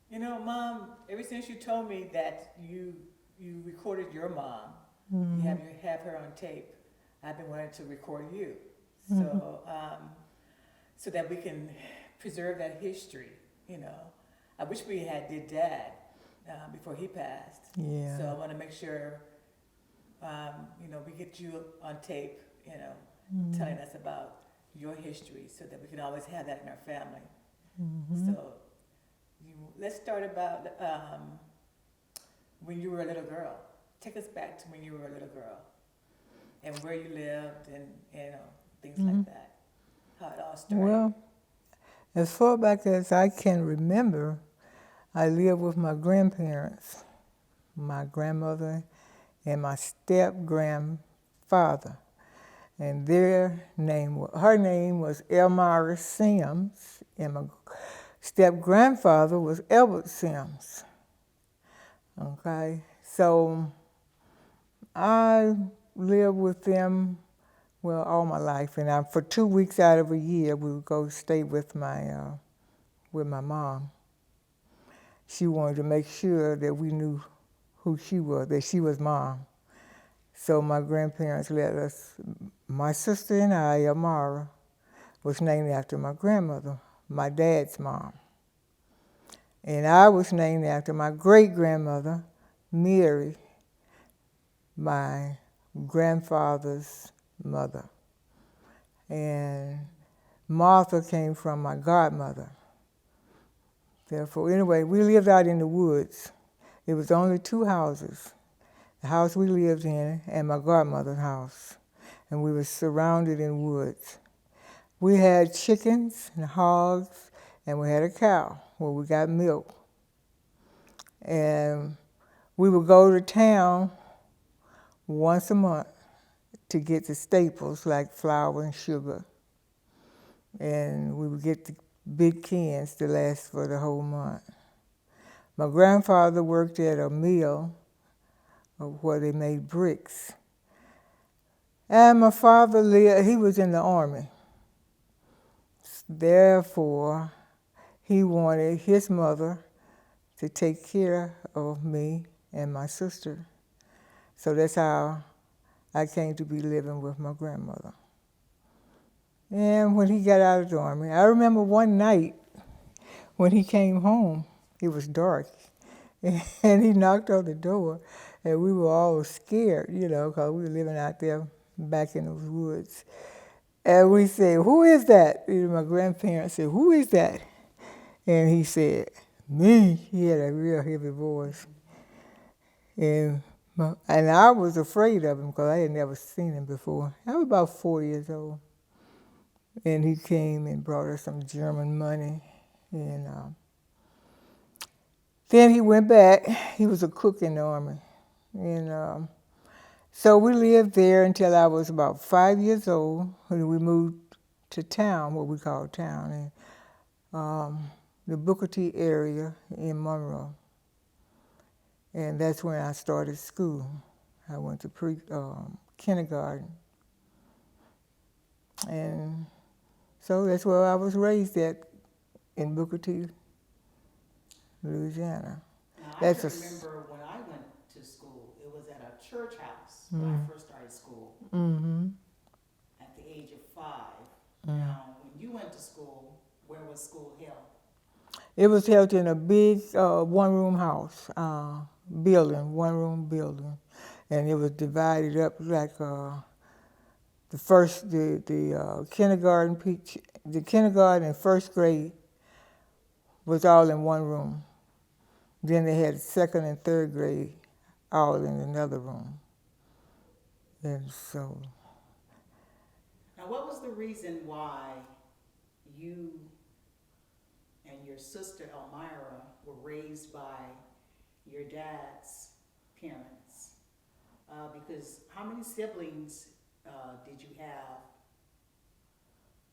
You know, Mom, ever since you told me that you recorded your mom, Mm-hmm. you have her on tape, I've been wanting to record you. Mm-hmm. So so that we can preserve that history, you know. I wish we had did Dad before he passed. Yeah. So I want to make sure we get you on tape, Mm-hmm. telling us about your history so that we can always have that in our family. Mm-hmm. So let's start about when you were a little girl. Take us back to when you were a little girl and where you lived and things Mm-hmm. like that. How it all started. Well, as far back as I can remember, I lived with my grandparents, my grandmother and my step grandfather. And her name was Elmira Sims, and my step grandfather was Albert Sims. Okay, so I lived with them all my life, and for 2 weeks out of a year, we would go stay with my mom. She wanted to make sure that we knew who she was, that she was mom. So my grandparents let us. My sister and I, Amara, was named after my grandmother, my dad's mom. And I was named after my great grandmother, Mary, my grandfather's mother. And Martha came from my godmother. Therefore, anyway, we lived out in the woods. It was only two houses, the house we lived in and my godmother's house. And we were surrounded in woods. We had chickens and hogs, and we had a cow where we got milk. And we would go to town once a month to get the staples like flour and sugar. And we would get the big cans to last for the whole month. My grandfather worked at a mill where they made bricks. And my father he was in the army. Therefore, he wanted his mother to take care of me and my sister. So that's how I came to be living with my grandmother. And when he got out of the army, I remember one night when he came home, it was dark, and he knocked on the door, and we were all scared, because we were living out there back in those woods. And we said, "Who is that?" My grandparents said, "Who is that?" And he said, "Me." He had a real heavy voice. And I was afraid of him because I had never seen him before. I was about 4 years old. And he came and brought us some German money. And then he went back. He was a cook in the army. And so we lived there until I was about 5 years old when we moved to town, what we call town, in the Booker T area in Monroe. And that's when I started school. I went to kindergarten. And so that's where I was raised at, in Booker T, Louisiana. Now I That's can a. remember when I went to school, it was at a church house when I first started school Mm-hmm. at the age of 5. Mm. Now, when you went to school, where was school held? It was held in a big one-room house, one-room building, and it was divided up like the kindergarten and first grade was all in one room. Then they had second and third grade all in another room. And so, Now, what was the reason why you and your sister Elmira were raised by your dad's parents? Because how many siblings did you have,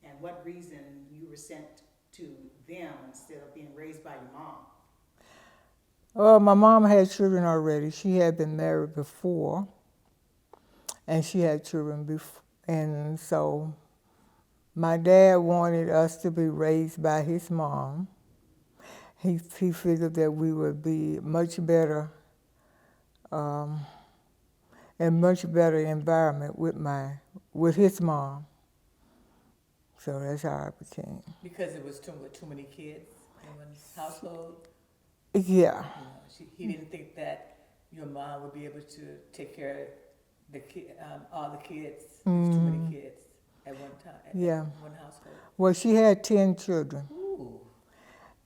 and what reason you were sent to them instead of being raised by your mom? my mom had children already. She had been married before, and she had children before. And so my dad wanted us to be raised by his mom. he figured that we would be much better, in much better environment with his mom. So that's how I became. Because it was too many kids in one household. Yeah, He didn't think that your mom would be able to take care of all the kids. There's too many kids at one time. Yeah. At one household. well, she had 10 children. Ooh.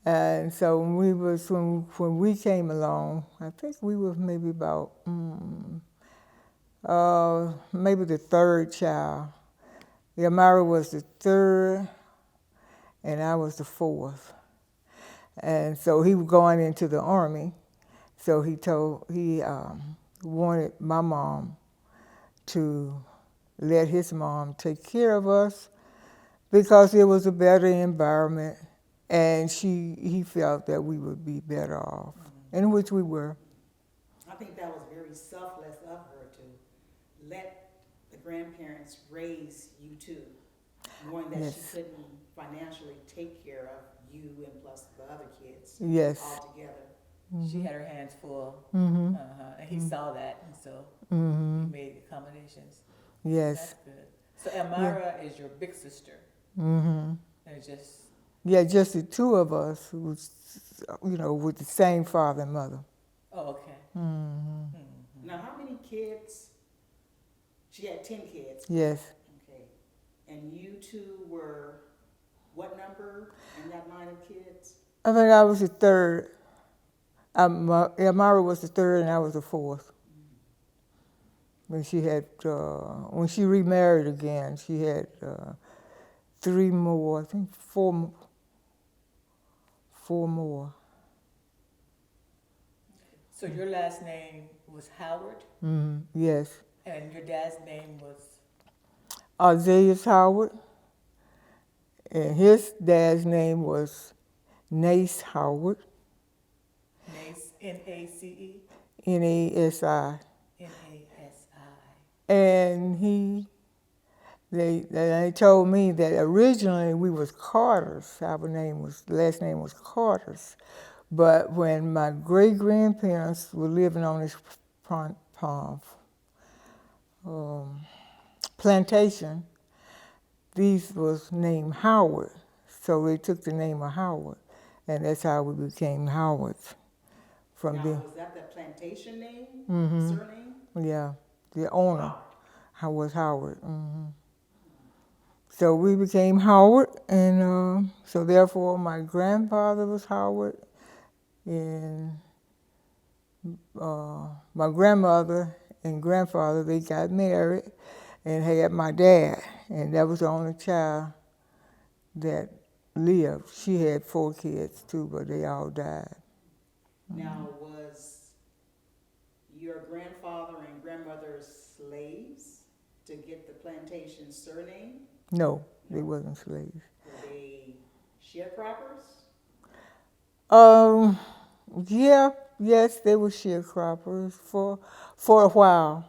And so when we came along, I think we were maybe about maybe the third child. Elmira was the third, and I was the fourth. And so he was going into the Army, so he wanted my mom to let his mom take care of us because it was a better environment, and he felt that we would be better off, in which we were. I think that was very selfless of her to let the grandparents raise you two, knowing that Yes. she couldn't financially take care of you and plus the other kids Yes. all together. She had her hands full. Mm-hmm. And he saw that, and so Mm-hmm. he made accommodations. Yes. That's good. So Elmira is your big sister. Mm-hmm. And it's just, Yeah, just the two of us, with the same father and mother. oh, okay. Mm-hmm. Now, how many kids? She had 10 kids. Yes. Okay. And you two were what number in that line of kids? I think I was the third. Elmira was the third, and I was the fourth. When she remarried again, she had 3 more. I think 4 more. So your last name was Howard, Mm-hmm. Yes. and your dad's name was, Isaiah Howard, and his dad's name was Nace Howard, Nace, N-A-C-E? Nasi. N-A-S-I. And they told me that originally we was Carters. Our last name was Carters. But when my great-grandparents were living on this plantation, these was named Howard. So they took the name of Howard, and that's how we became Howards. From Now, there. was that the plantation name, Mm-hmm. surname? Yeah, the owner was Howard. Mm-hmm. So we became Howard, and so therefore my grandfather was Howard, and my grandmother and grandfather, they got married and had my dad, and that was the only child that lived. She had 4 kids too, but they all died. Now, was your grandfather and grandmother slaves to get the plantation surname? No, they wasn't slaves. Were they sharecroppers? Yes, they were sharecroppers for a while.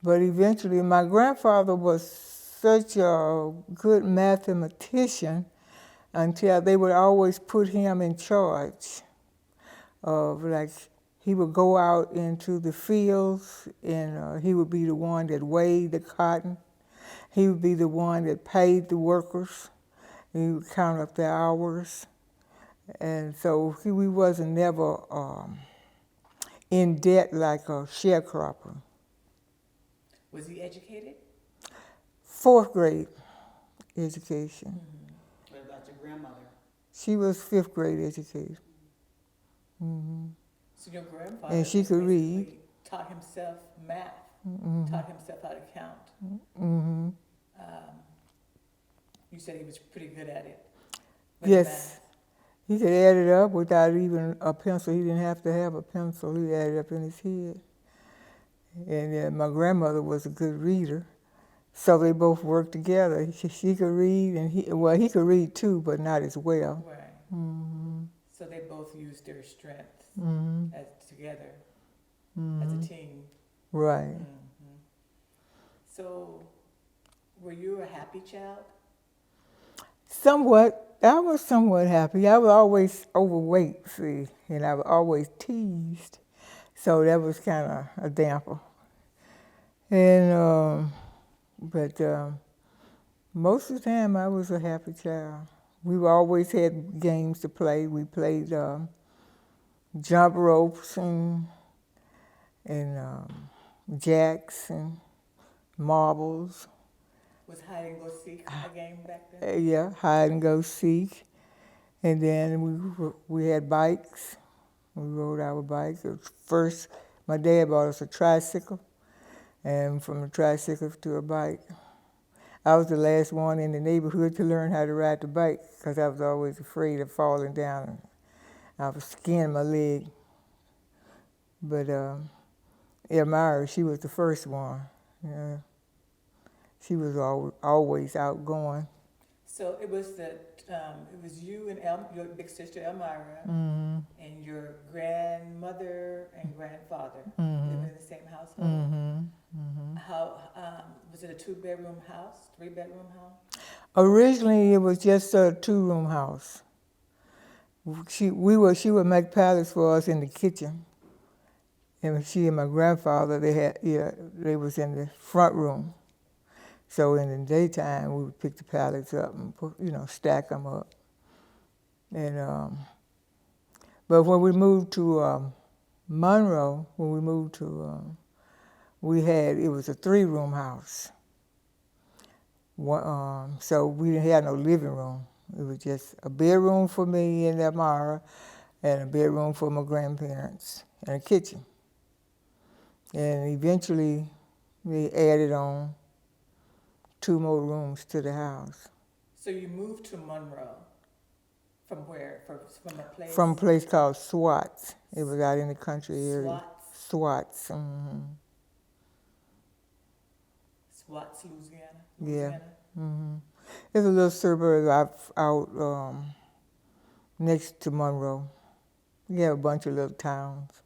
But eventually, my grandfather was such a good mathematician until they would always put him in charge of, like, he would go out into the fields and he would be the one that weighed the cotton. He would be the one that paid the workers. He would count up the hours. And so we wasn't never in debt like a sharecropper. was he educated? 4th grade education. What about your grandmother? She was 5th grade educated. Mm-hmm. So your grandfather And she could basically read. taught himself math, taught himself how to count. Mm-hmm. You said he was pretty good at it. with Yes. math. He could add it up without even a pencil. He didn't have to have a pencil. He added it up in his head. And my grandmother was a good reader, so they both worked together. She could read, and he could read too, but not as well. Right. Mm-hmm. So they both used their strengths Mm-hmm. together Mm-hmm. as a team. Right. Mm-hmm. So, were you a happy child? Somewhat. I was somewhat happy. I was always overweight, see, and I was always teased. So that was kind of a damper. And, but most of the time I was a happy child. We always had games to play. We played jump ropes and jacks and marbles. Was hide and go seek a game back then? Yeah, hide and go seek. And then we had bikes. We rode our bikes. First, my dad bought us a tricycle, and from a tricycle to a bike. I was the last one in the neighborhood to learn how to ride the bike because I was always afraid of falling down. I was skinning my leg. But Elmira, she was the first one. Yeah. She was always outgoing. So it was you and your big sister Elmira, and your grandmother and grandfather living in the same household. How was it? A 2-bedroom house, 3-bedroom house? Originally, it was just a 2-room house. She would make pallets for us in the kitchen, and she and my grandfather they was in the front room. So in the daytime, we would pick the pallets up and stack them up. And but when we moved to Monroe, it was a 3-room house. So we didn't have no living room. It was just a bedroom for me and Elmira, and a bedroom for my grandparents, and a kitchen. And eventually, they added on 2 more rooms to the house. So you moved to Monroe. From where? From a place? From a place called Swats. It was out in the country area. Swats. Mm-hmm. Swats, Louisiana? Yeah. Mm-hmm. It's a little suburb out next to Monroe. We have a bunch of little towns.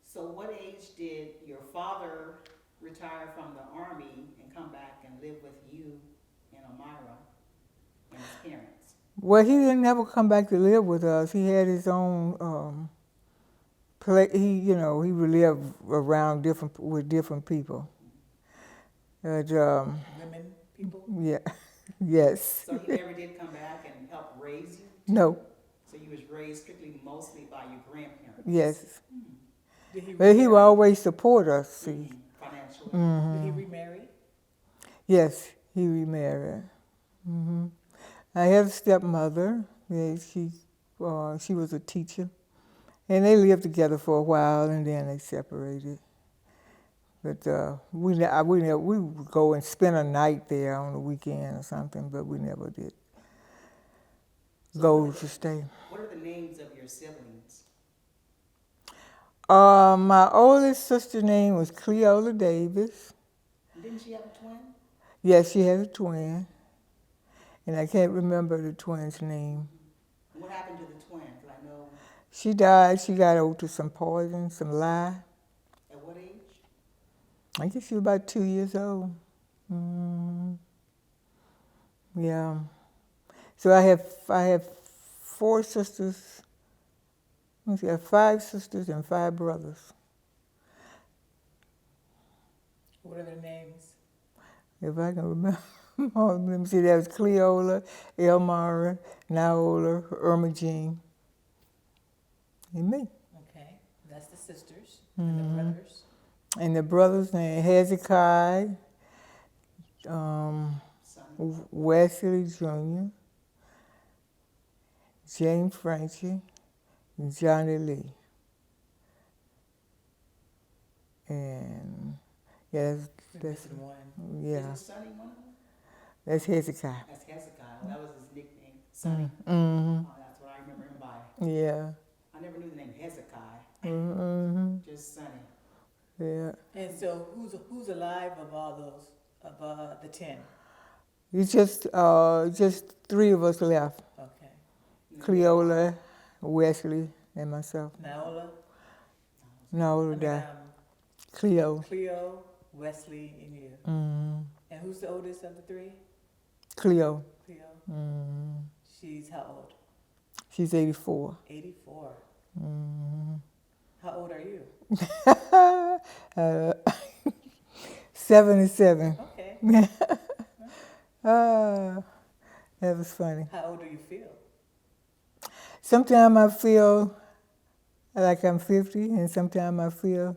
So what age did your father retire from the Army and come back and live with you and Elmira and his parents? Well, he didn't ever come back to live with us. He had his own place. He would live around with different people. But, women, people? Yeah, yes. So he never did come back and help raise you? No. So you was raised strictly mostly by your grandparents? Yes. But he would always support us, see. Financially? Did he remarry? Yes, he remarried. Mm-hmm. I had a stepmother. Yeah, she was a teacher. And they lived together for a while, and then they separated. But we would go and spend a night there on the weekend or something, but we never did go to stay. What are the names of your siblings? My oldest sister's name was Cleola Davis. Didn't she have a twin? Yes, she had a twin. And I can't remember the twin's name. What happened to the twin? 'Cause I know. She died. She got over some poison, some lye. At what age? I guess she was about 2 years old. Yeah. So I have 4 sisters. I have 5 sisters and 5 brothers. What are their names? If I can remember. Let me see. That was Cleola, Elmira, Naola, Irma Jean, and me. Okay, that's the sisters. And the brothers? And the brothers named Hezekiah, Wesley Jr., James Franchi, and Johnny Lee. And that's one. yeah. Is Sonny one of them? That's Hezekiah. That's Hezekiah. Well, that was his nickname, Sonny. Mm-hmm. Oh, that's what I remember him by. Yeah. I never knew the name Hezekiah. Mm-hmm. Just Sonny. Yeah. And so who's alive of all those, of the 10? It's just 3 of us left. Okay. Cleola, Wesley, and myself. Naola? Naola died. Cleo. Cleo, Wesley, and you. Mm-hmm. And who's the oldest of the 3? Cleo. Cleo. Mm-hmm. She's how old? She's 84. 84. Mm-hmm. How old are you? 77. Okay. That was funny. How old do you feel? Sometimes I feel like I'm 50, and sometimes I feel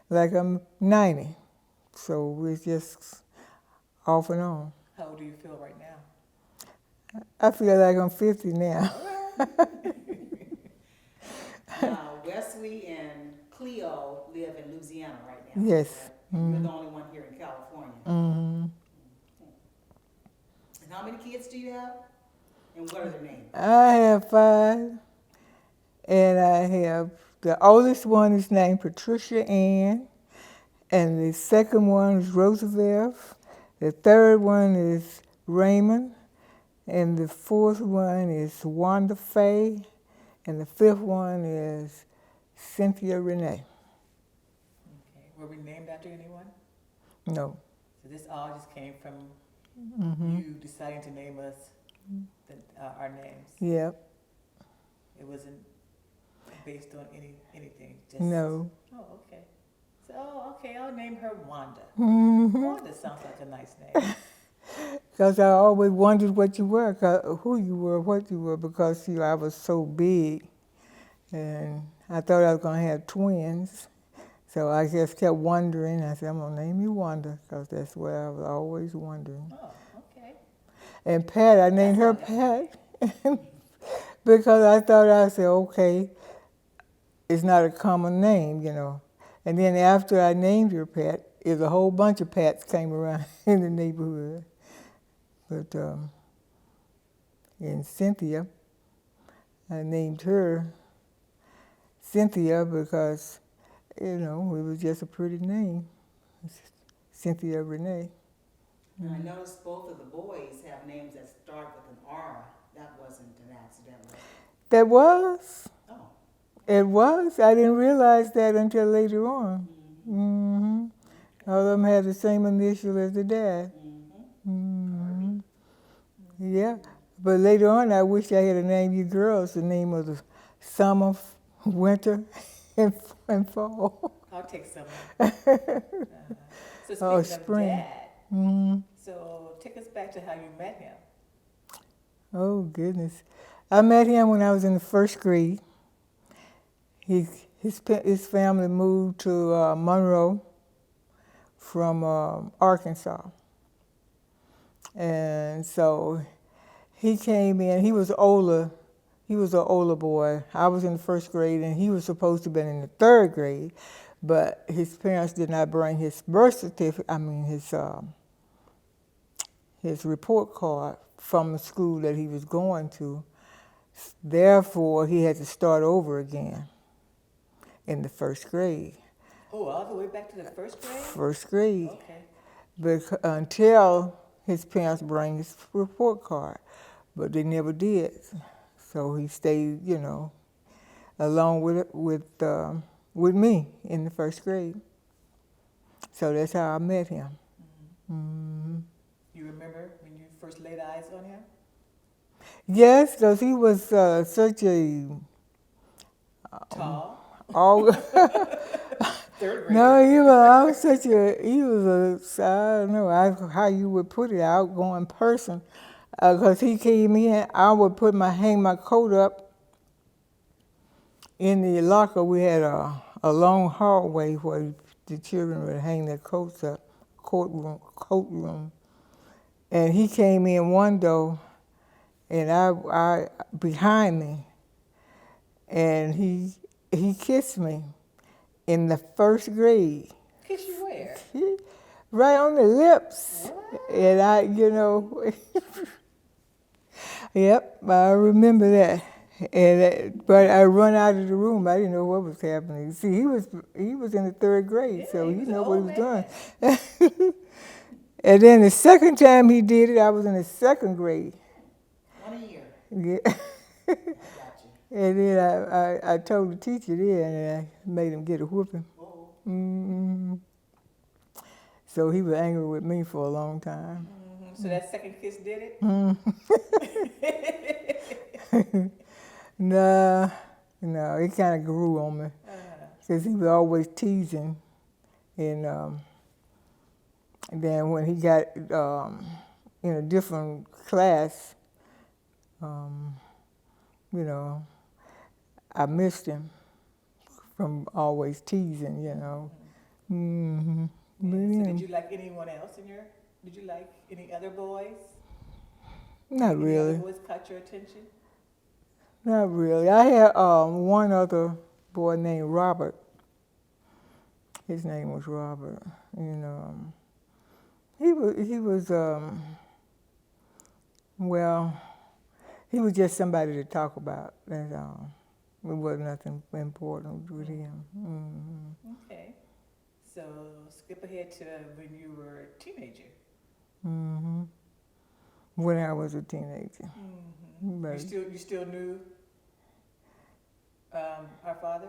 like I'm 90. So it's just off and on. How old do you feel right now? I feel like I'm 50 now. Now, Wesley and Cleo live in Louisiana right now. Yes. Correct? And you're the only one here in California. Mm-hmm. And how many kids do you have? And what are their names? I have 5, and I have the oldest one is named Patricia Ann, and the second one is Roosevelt, the third one is Raymond, and the fourth one is Wanda Faye, and the fifth one is Cynthia Renee. Okay. Were we named after anyone? No. So this all just came from you deciding to name us our names. Yep. It wasn't based on anything. Just No. Oh, okay. So, okay. I'll name her Wanda. Mm-hmm. Wanda sounds like a nice name. Because I always wondered what you were, who you were, what you were, because I was so big. And I thought I was going to have twins. So I just kept wondering. I said, I'm going to name you Wanda, because that's what I was always wondering. Oh, okay. And Pat, I named her Pat because I thought, I said, okay, it's not a common name, you know. And then after I named her Pat, a whole bunch of Pats came around in the neighborhood. But in Cynthia, I named her Cynthia because, you know, it was just a pretty name. Cynthia Renee. And I noticed both of the boys have names that start with an R. That wasn't an accident, was it? That was. Oh. It was. I didn't realize that until later on. Mm-hmm. All of them had the same initial as the dad. Mm-hmm. Yeah. But later on, I wish I had named you girls the name of the summer, winter, and fall. I'll take summer. So speaking of spring. Dad, Mm-hmm. so take us back to how you met him. Oh, goodness. I met him when I was in the first grade. His family moved to Monroe from Arkansas. And so he came in. He was older. He was an older boy. I was in the first grade, and he was supposed to have been in the third grade, but his parents did not bring his birth certificate, his report card from the school that he was going to. Therefore, he had to start over again in the first grade. Oh, all the way back to the first grade? First grade. Okay. Until his parents bring his report card. But they never did. So he stayed, you know, along with me in the first grade. So that's how I met him. Mm-hmm. You remember when you first laid eyes on him? Yes, because he was such a Tall? Third grade. No, he was I don't know how you would put it, outgoing person. Because he came in, I would hang my coat up in the locker. We had a long hallway where the children would hang their coats up, coat room. And he came in one door, and I behind me, and he kissed me in the first grade. Kiss you where? Right on the lips. What? And I, you know, yep, I remember that. But I run out of the room. I didn't know what was happening. See, he was in the third grade, Yeah, so he he was knew an what he old was doing. And then the second time he did it, I was in the second grade. 1 a year. Yeah. I got you. And then I told the teacher there, and I made him get a whooping. Oh. Mm-hmm. So he was angry with me for a long time. So that second kiss did it? No, it kind of grew on me because he was always teasing, and then when he got in a different class, you know, I missed him from always teasing, you know. Mm-hmm. So did you like anyone else in your? Did you like any other boys? Not Any really. other boys caught your attention? Not really. I had one other boy named Robert. His name was Robert. And he was well, he was just somebody to talk about. That's all. It wasn't nothing important with him. Mm-hmm. Okay. So skip ahead to when you were a teenager. Mm-hmm. When I was a teenager. Mm-hmm. But You still knew our father?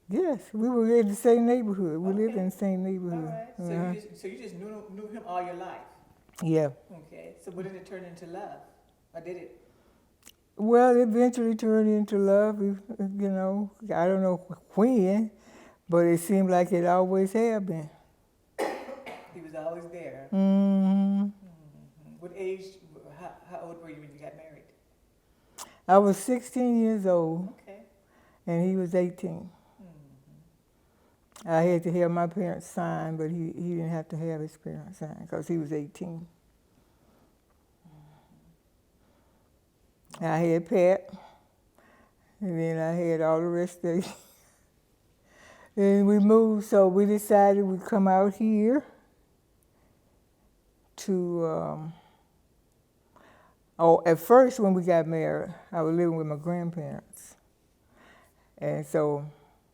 yes, we were in the same neighborhood. We lived Okay. in the same All neighborhood. right. So you just knew him all your life. Yeah. Okay. So when did it turn into love, or did it? Well, it eventually turned into love. You know, I don't know when, but it seemed like it always had been. He was always there. Mm-hmm. Mm-hmm. What age? How old were you when you got married? I was 16 years old, Okay. and he was 18. Mm-hmm. I had to have my parents sign, but he didn't have to have his parents sign because he was 18. I had Pat, and then I had all the rest of it. And we moved, so we decided we'd come out here to, at first when we got married, I was living with my grandparents. And so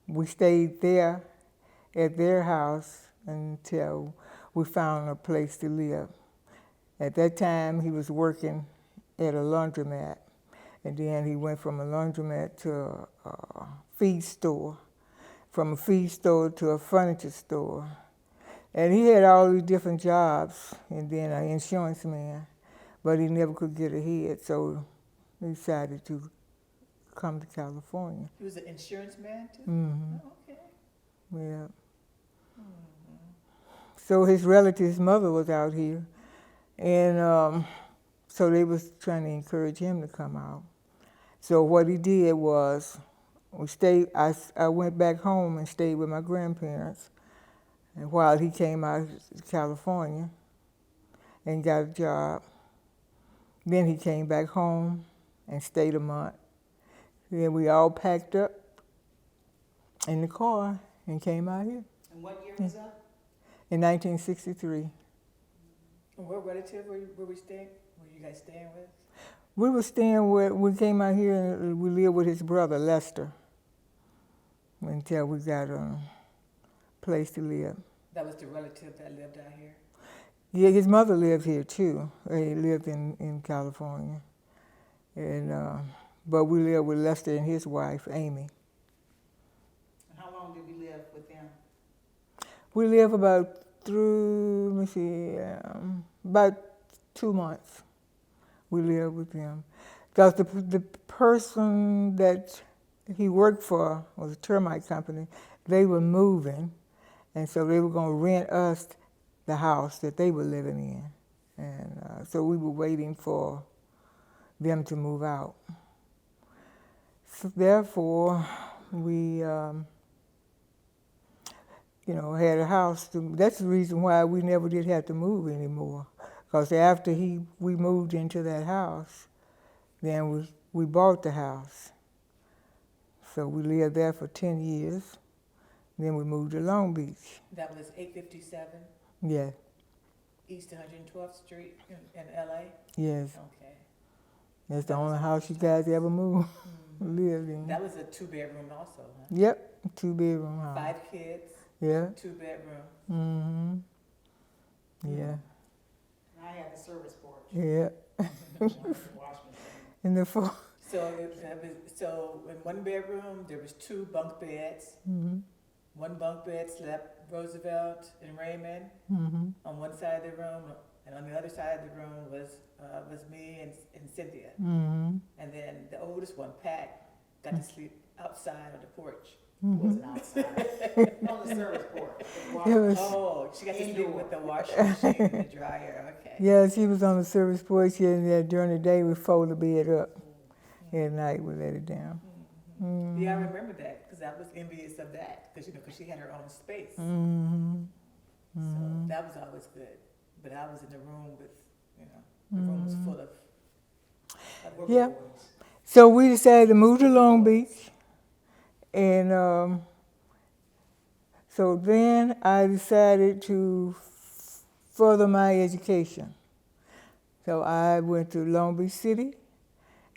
we stayed there at their house until we found a place to live. At that time, he was working at a laundromat. And then he went from a laundromat to a feed store, from a feed store to a furniture store. And he had all these different jobs, and then an insurance man, but he never could get ahead, so he decided to come to California. He was an insurance man too? Mm-hmm. Oh, okay. Yeah. Mm-hmm. So his relative's mother was out here, and so they was trying to encourage him to come out. So what he did was, I went back home and stayed with my grandparents, and while he came out to California and got a job. Then he came back home and stayed a month. Then we all packed up in the car and came out here And what year was that? in 1963. And what relative were you guys staying with? We came out here and we lived with his brother, Lester, until we got a place to live. That was the relative that lived out here? Yeah, his mother lived here too. He lived in California. And but we lived with Lester and his wife, Amy. And how long did you live with them? We lived about about 2 months. We lived with them. Because the person that he worked for was a termite company. They were moving, and so they were going to rent us the house that they were living in. And so we were waiting for them to move out. So therefore, we had a house. That's the reason why we never did have to move anymore. Because after we moved into that house, then we bought the house. So we lived there for 10 years. Then we moved to Long Beach. That was 857 Yeah. East 112th Street in LA? Yes. Okay. That's the only house you guys ever moved, lived in. That was a 2-bedroom also, huh? Yep, 2-bedroom house. 5 kids, Yeah. 2-bedroom. Mm-hmm. Yeah. And I had the service porch. Yeah. Wash machine. And the four. So in 1 bedroom there was 2 bunk beds, Mm-hmm. one bunk bed slept Roosevelt and Raymond on one side of the room, and on the other side of the room was me and Cynthia. And then the oldest one, Pat, got to sleep outside on the porch. Wasn't outside. On the service porch. It was- Oh, she got to sleep Indoor. with the washing machine and the dryer. Okay. Yeah, she was on the service porch, and during the day we fold the bed up. At night we let it down. Yeah, I remember that because I was envious of that because she had her own space. So that was always good. But I was in the room with, the room was full of Yeah. So we decided to move to Long Beach, and so then I decided to further my education. So I went to Long Beach City,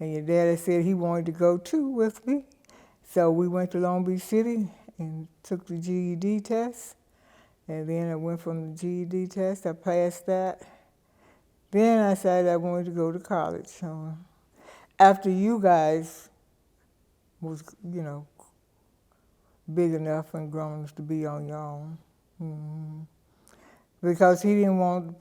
and your daddy said he wanted to go too with me. So we went to Long Beach City and took the GED test, and then I went from the GED test, I passed that. Then I decided I wanted to go to college. So after you guys was, big enough and grown enough to be on your own. Because he didn't want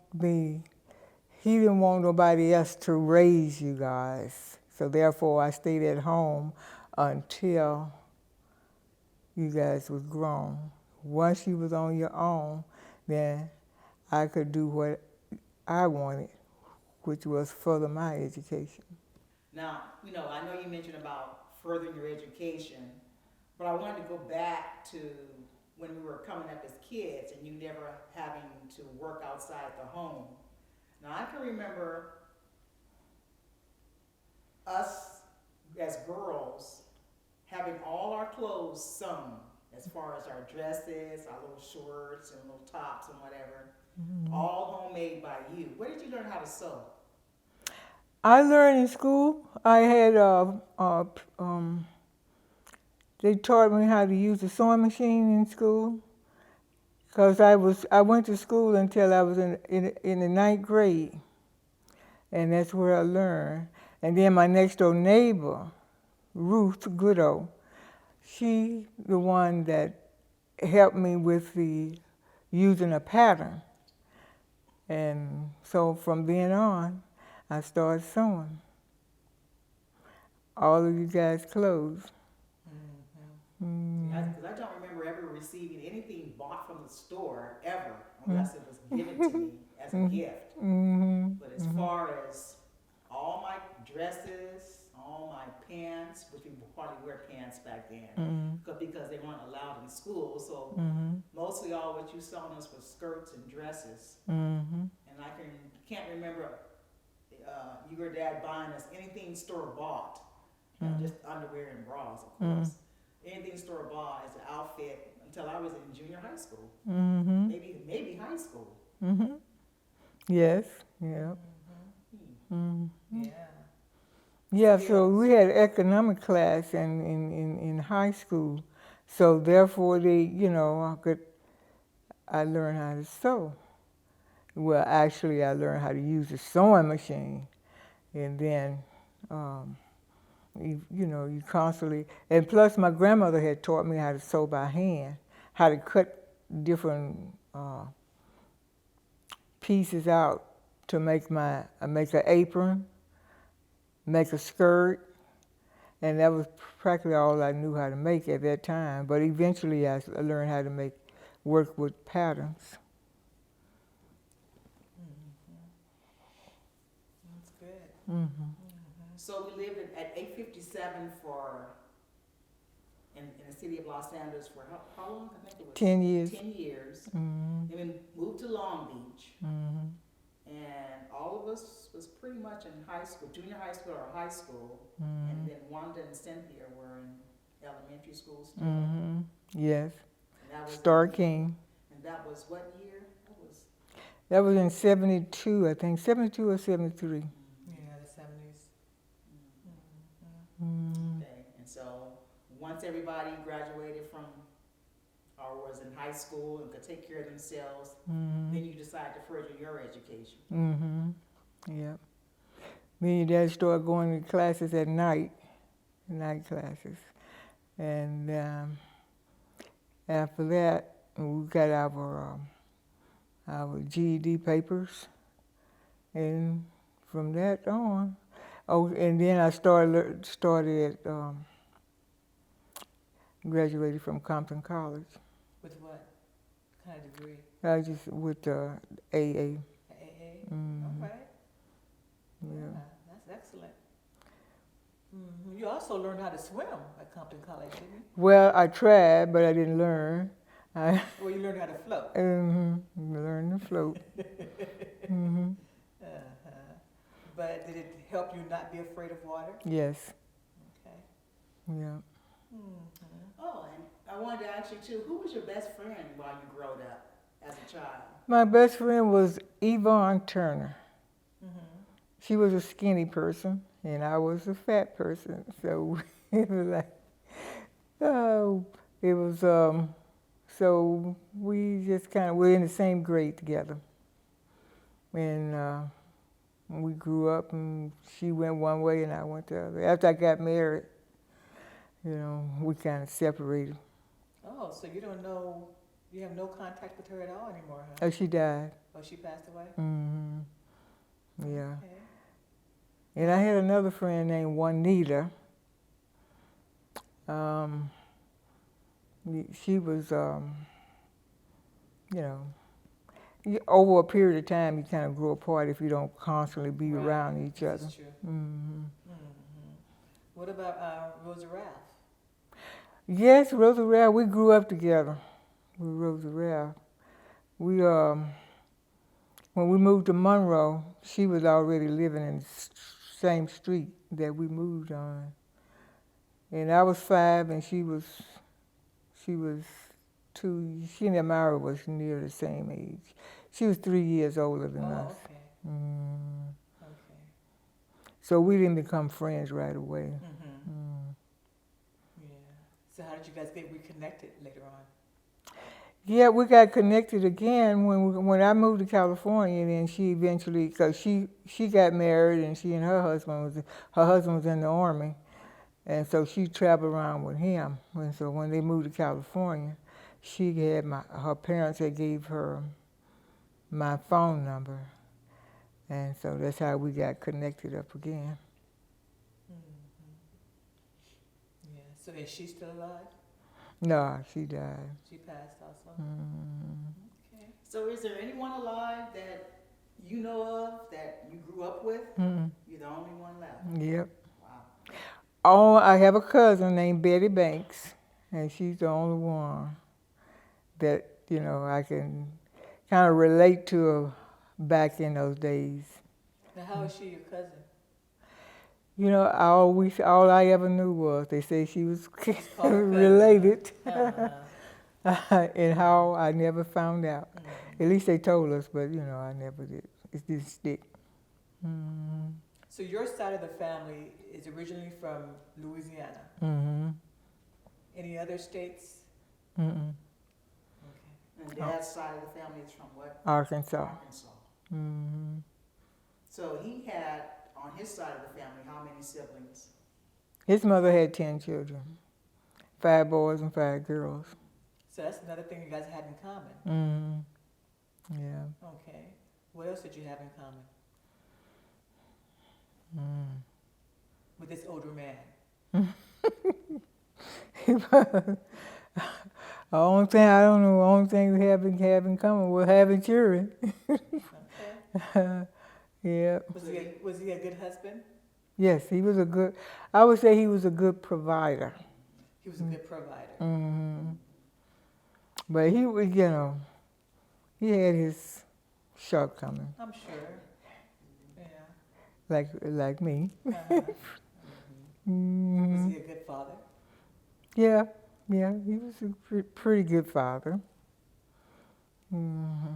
nobody else to raise you guys. So therefore I stayed at home until you guys was grown. Once you was on your own, then I could do what I wanted, which was further my education. Now, I know you mentioned about furthering your education, but I wanted to go back to when we were coming up as kids and you never having to work outside the home. Now, I can remember us as girls having all our clothes sewn, as far as our dresses, our little shorts and little tops and whatever, all homemade by you. Where did you learn how to sew? I learned in school. I had they taught me how to use a sewing machine in school, because I went to school until I was in the 9th grade, and that's where I learned. And then my next door neighbor, Ruth Goodo, she the one that helped me with the using a pattern. And so from then on, I started sewing all of you guys' clothes. Because I don't remember ever receiving anything bought from the store ever, unless it was given to me as a gift. But as far as all my dresses, all my pants, which we hardly wear pants back then, because they weren't allowed in school, so mostly all what you saw us was skirts and dresses. And I can't remember your dad buying us anything store bought, just underwear and bras, of course. Anything store bought as an outfit until I was in junior high school, maybe high school. Yes, yeah. Yeah. Yeah, so we had economic class in high school, so therefore I learned how to sew. Well, actually, I learned how to use a sewing machine, and then you constantly, and plus my grandmother had taught me how to sew by hand, how to cut different pieces out to make an apron, make a skirt, and that was practically all I knew how to make at that time. But eventually I learned how to work with patterns. That's good. So we lived at 857 in the city of Los Angeles for how long? I think it was 10 years. 10 years. Then we moved to Long Beach. And all of us was pretty much in high school, junior high school or high school. And then Wanda and Cynthia were in elementary school still. Yes. And that was Star King. And that was what year? That was in 72, I think, 72 or 73. Yeah, the 70s. Okay. And so once everybody graduated from or was in high school and could take care of themselves, then you decided to further your education. Yeah. Me and your dad started going to classes at night classes. And After that, we got our GED papers, and from that on, oh, and then I started graduated from Compton College. With what kind of degree? I just with AA. AA? Mhm. All right. Yeah. That's excellent. You also learned how to swim at Compton College, didn't you? Well, I tried, but I didn't learn. I Well, you learned how to float. learned to float. hmm Uh-huh. But did it help you not be afraid of water? Yes. Okay. Yeah. Oh, and I wanted to ask you too, who was your best friend while you grew up as a child? My best friend was Yvonne Turner. Mm-hmm. She was a skinny person, and I was a fat person. So it was like, oh, it was. So we just we're in the same grade together, and we grew up, and she went one way, and I went the other. After I got married, we kind of separated. Oh, so you have no contact with her at all anymore, huh? Oh, she died. Oh, she passed away? hmm Yeah. Okay. And I had another friend named Juanita. She was, over a period of time, you kind of grow apart if you don't constantly be Right. around each This other. is true. hmm What about Rosa Ralph? Yes, Rosa Ralph, we grew up together with Rosa Ralph. We, when we moved to Monroe, she was already living in the same street that we moved on. And I was 5 and she was 2. She and Amara was near the same age. She was 3 years older than us. Okay. Mm. Okay. So we didn't become friends right away. Yeah. So how did you guys get reconnected later on? Yeah, we got connected again when I moved to California, and then she eventually, because she got married, and she and her husband was in the Army, and so she traveled around with him. And so when they moved to California, she had her parents had gave her my phone number, and so that's how we got connected up again. Yeah. So is she still alive? No, she died. She passed also? Okay. So is there anyone alive that you know of that you grew up with? Mm-mm. You're the only one left. Yep. Wow. Oh, I have a cousin named Betty Banks, and she's the only one that, I can kind of relate to her back in those days. Now, how is she your cousin? All I ever knew was they say she was called a cousin. related, Uh-huh. and how I never found out. At least they told us, but I never did. It didn't stick. So your side of the family is originally from Louisiana. Mm-hmm. Any other states? Mm-mm. Okay. And Dad's side of the family is from what? Arkansas. Arkansas. Mm-hmm. So he had, on his side of the family, how many siblings? His mother had 10 children, 5 boys and 5 girls. So that's another thing you guys had in common. Mm-hmm. Yeah. Okay. What else did you have in common with this older man? The only thing we have in common was having children. Okay. Yeah. Was he a good husband? Yes, I would say he was a good provider. He was a good provider. Mm-hmm. But he was, he had his shortcomings, I'm sure. Yeah. like me. Uh-huh. Mm-hmm. Was he a good father? Yeah, he was a pretty good father. Mm-hmm.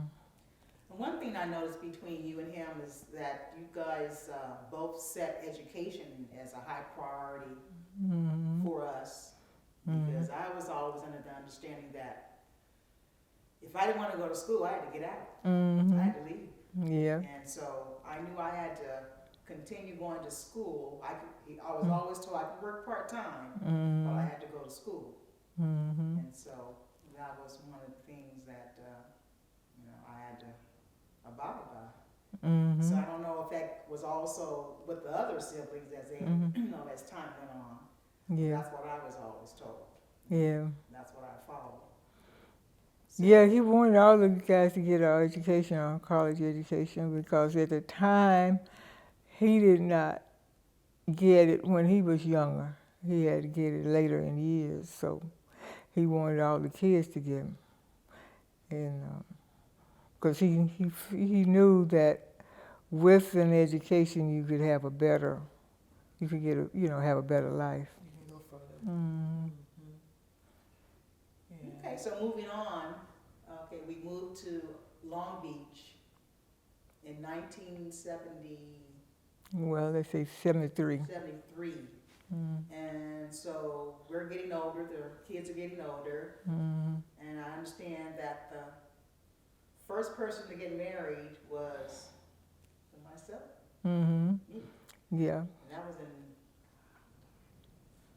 One thing I noticed between you and him is that you guys both set education as a high priority for us. Because I was always under the understanding that if I didn't want to go to school, I had to get out. Mm-hmm. I had to leave. Yeah. And so I knew I had to continue going to school. I was always told I could work part-time, but I had to go to school. Mm-hmm. And so that was one of the things that, you know, I had to abide by. Mm-hmm. So I don't know if that was also with the other siblings as they, you know, as time went on. Yeah. That's what I was always told. Yeah. That's what I followed. So, Yeah, he wanted all the guys to get our education, our college education, because at the time, he did not get it when he was younger. He had to get it later in years, so he wanted all the kids to get them. And because he knew that with an education you could have a better, you could get a, you know, have a better life. You can go further. Mm-hmm. Yeah. okay, so moving on, okay, we moved to Long Beach in 1970. Well, let's say 73. 73. Mm-hmm. And so we're getting older, the kids are getting older, Mm-hmm. and I understand that the first person to get married was myself. Mm-hmm. Me. Yeah. And that was in,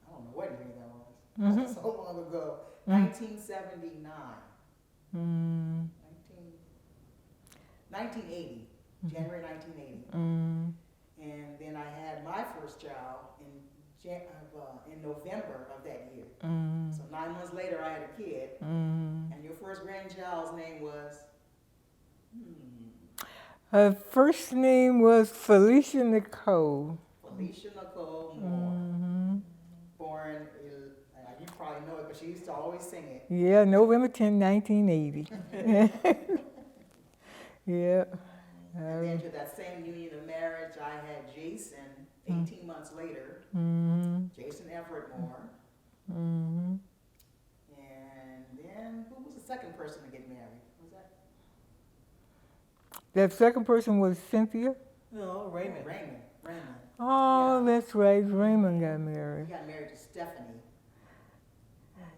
I don't know what year that was. Mm-hmm. So long ago. Mm. 1979. Mm-hmm. 1980. January 1980. Mm-hmm. And then I had my first child in November of that year. Mm-hmm. So 9 months later, I had a kid. Mm-hmm. And your first grandchild's name was? Her first name was Felicia Nicole. Felicia Nicole Moore. Mm-hmm. Born, you probably know it, but she used to always sing it. Yeah, November 10, 1980. Yeah. And then to that same union of marriage, I had Jason 18 months later. Mm-hmm. Jason Everett Moore. Mm-hmm. And then who was the second person to get married? Was that? That second person was Cynthia. No, Raymond. Raymond. Oh, Yeah. that's right. Raymond got He married. got married to Stephanie.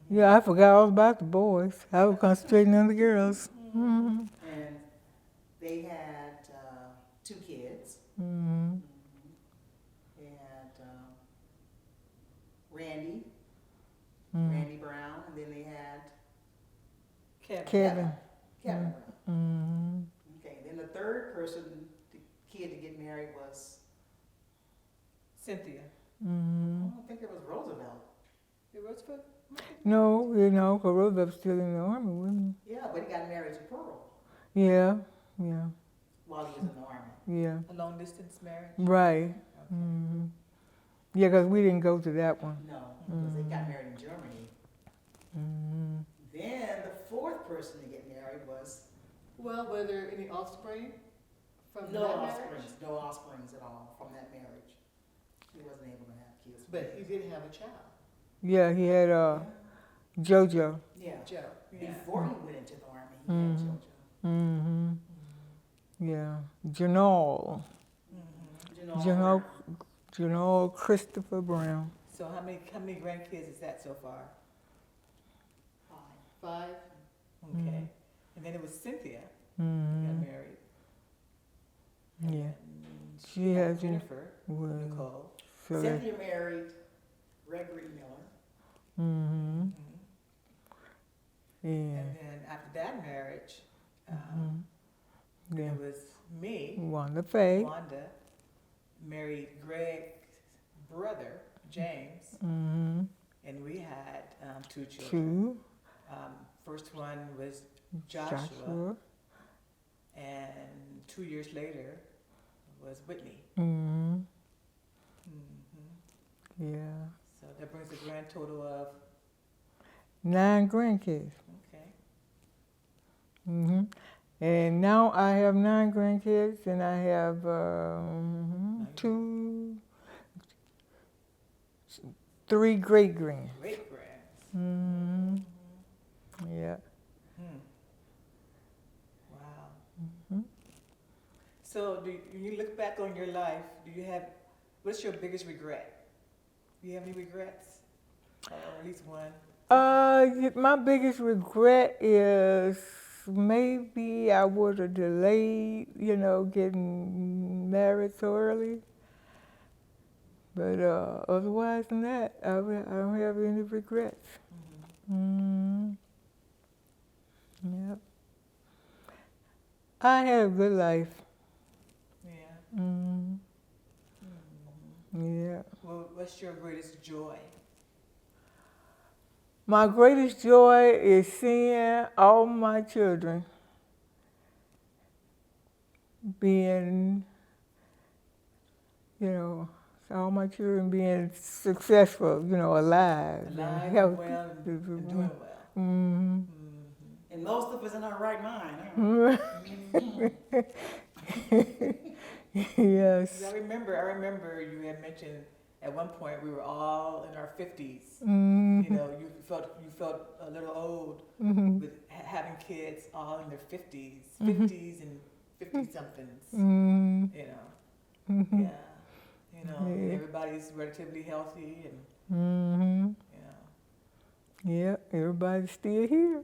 Yeah, I forgot all about the boys. I was concentrating on the girls. Mm-hmm. And they had 2 kids. Mm-hmm. They had Randy, Mm-hmm. Randy Brown, and then they had Kevin. Kevin Brown. Mm-hmm. Okay, then the third person, the kid to get married was, Cynthia. I Mm-hmm. don't think it was Roosevelt. It was for? No, you know, because Roosevelt's still in the army, wasn't Yeah, but he got married to Pearl he? Yeah, yeah, while he was in the army. yeah. A long distance marriage? Right. Okay. Mm-hmm. Yeah, because we didn't go to that one. No, because they got married in Germany. Mm-hmm. Then the fourth person to get married was Well, were there any offspring from no that offsprings, marriage? no offsprings at all from that marriage. He wasn't able to have kids. But he did have a child. Yeah, he had JoJo. Yeah. Joe. Yeah. Before he went into the army, he had Mhm. JoJo. Mm-hmm. Yeah, Janelle. Janelle Christopher Brown. So how many grandkids is that so far? 5? Okay. Mhm. And then it was Cynthia Mm-hmm. got married. Yeah. And She has Jennifer Well, Nicole. so that, Cynthia married Gregory Miller. mm-hmm. Mhm. Yeah. And then after that marriage, Mm-hmm. Yeah. it was me, Wanda Faye. Wanda, married Greg's brother, James, Mm-hmm. and we had 2 children. Two. First one was Joshua, and 2 years later was Whitney. Mm-hmm. hmm Yeah. So that brings a grand total of, 9 grandkids. okay, Mm-hmm. And now I have 9 grandkids, and I have 3 great grands. great grands. Mm-hmm. Yeah. Hmm. Wow. Mhm. So when you look back on your life, what's your biggest regret? Do you have any regrets? Or at least one? My biggest regret is maybe I would have delayed, getting married so early. But otherwise than that, I don't have any regrets. Mm. Yep. I had a good life. Yeah. Mm, yeah. Well, what's your greatest joy? My greatest joy is seeing all my children being, all my children being successful, alive and Alive and healthy. well and doing well. Mm-hmm. And most of us in our right mind, huh? Yes. I remember you had mentioned at one point we were all in our 50s. Mm-hmm. You know, you felt a little old Mm-hmm. with having kids all in their 50s, Mm-hmm. 50s and 50 somethings. Mm-hmm. You know, Mm-hmm. yeah. You know, and Yeah. everybody's relatively healthy and Mm-hmm. you know. Yep, everybody's still here.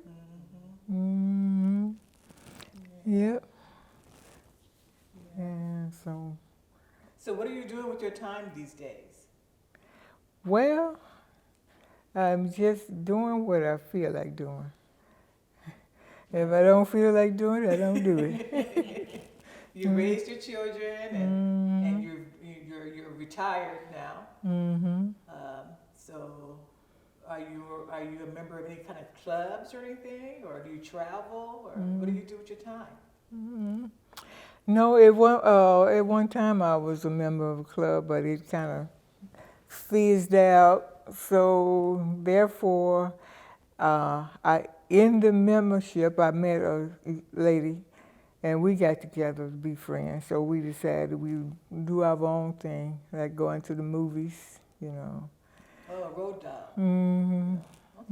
Mm-hmm. Mm-hmm. Yeah. Yep. Yeah. And so, So what are you doing with your time these days? well, I'm just doing what I feel like doing. If I don't feel like doing it, I don't do it. You raised your children and you're retired now. Mm-hmm. So are you a member of any kind of clubs or anything, or do you travel, or what do you do with your time? Mm-hmm. No, at one time I was a member of a club, but it kind of fizzed out. So therefore, in the membership, I met a lady, and we got together to be friends. So we decided we do our own thing, like going to the movies, Oh, a road dog. Mm-hmm.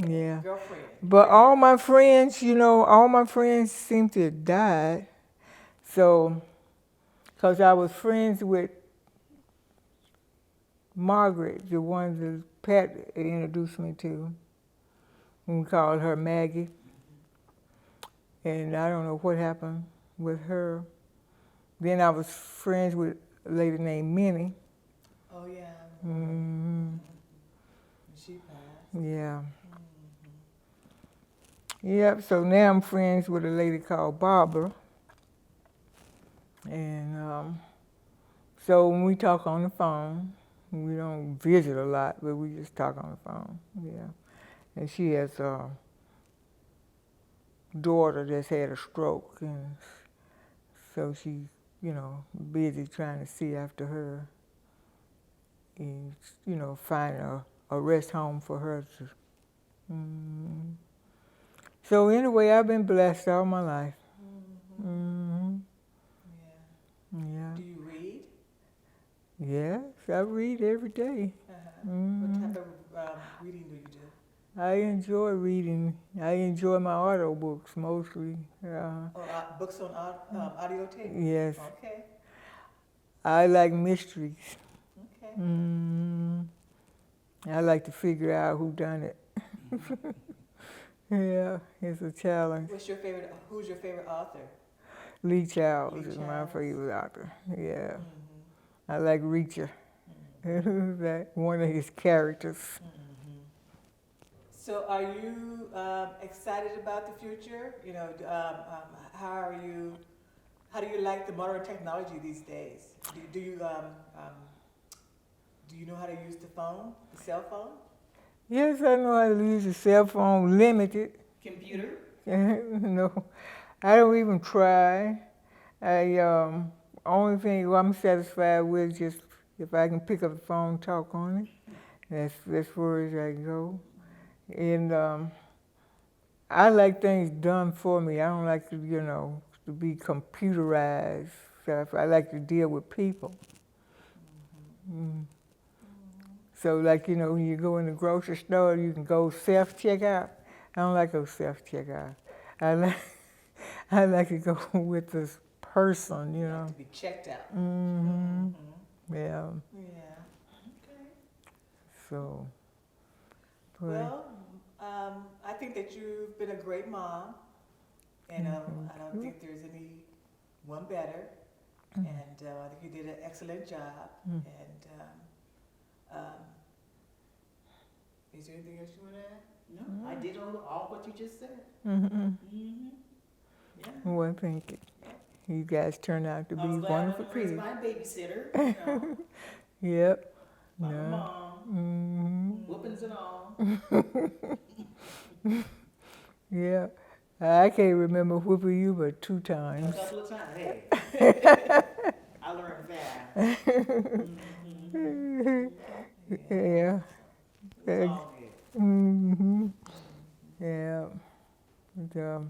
Okay. Yeah. Girlfriend. But all my friends seem to have died. So, because I was friends with Margaret, the one that Pat introduced me to. We called her Maggie. And I don't know what happened with her. Then I was friends with a lady named Minnie. Oh yeah. Mm-hmm. She passed. Yeah. Mm-hmm. Yep, so now I'm friends with a lady called Barbara. And so when we talk on the phone, we don't visit a lot, but we just talk on the phone. Yeah. And she has a daughter that's had a stroke, and so she's, busy trying to see after her and, find a rest home for her to. Mm. So anyway, I've been blessed all my life. Mm-hmm. Yeah. Yeah. Do you read? Yes, I read every day. What type of reading do you do? I enjoy reading. I enjoy my audio books mostly. Books on audio tape? Yes. Okay. I like mysteries. Okay. I like to figure out who done it. Yeah, it's a challenge. Who's your favorite author? Lee Charles Lee is my Charles. favorite author. Yeah. Mm-hmm. I like Reacher. Mm-hmm. That one of his characters. Mm-hmm. So are you excited about the future? You know, how do you like the modern technology these days? Do you know how to use the cell phone? Yes, I know how to use a cell phone, limited. Computer? No, I don't even try. Only thing I'm satisfied with is just if I can pick up the phone, talk on it. That's far as I go. And I like things done for me. I don't like to be computerized stuff. I like to deal with people. Mm. So like, when you go in the grocery store, you can go self-checkout. I don't like those self-checkout. I like to go with this person, You like to be checked out. Mm-hmm. Mm-hmm. Yeah. Yeah. Okay. So. Well, I think that you've been a great mom, and I don't think there's any one better. And I think you did an excellent job. And is there anything else you want to add? No, I did all what you just said. Mm-hmm. Yeah. Well, thank you. You guys turned out to I be was glad wonderful I wasn't raised kids. by a babysitter, you know, Yep. by my No. mom, Mm-hmm. whoopings and all. Yeah. I can't remember whooping you but 2 A times. couple of times, hey. I learned fast. Yeah. It's all good. Mm-hmm. Yeah. But,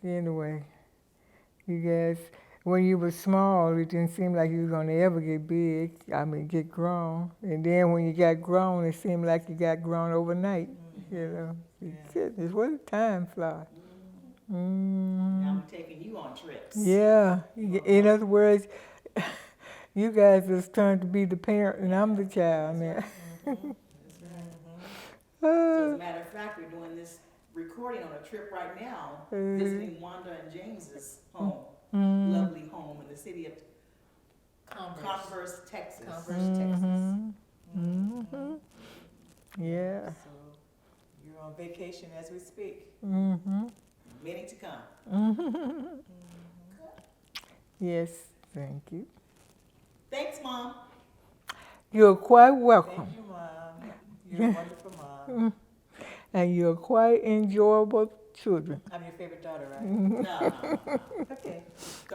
anyway, you guys, when you were small, it didn't seem like you were going to ever get big. I mean, get grown. And then when you got grown, it seemed like you got grown overnight. You know, goodness, what a time fly. Now I'm taking you on trips. Yeah. In other words, you guys was turned to be the parent and I'm the child now. So as a matter of fact, we're doing this recording on a trip right now, visiting Wanda and James's home, lovely home in the city of Converse, Texas. Converse, Texas. Yeah. So you're on vacation as we speak. Mm-hmm. Many to come. Yes, thank you. Thanks, Mom. You're quite welcome. Thank you, Mom. You're a wonderful mom. And you're quite enjoyable children. I'm your favorite daughter, right? No. Okay. The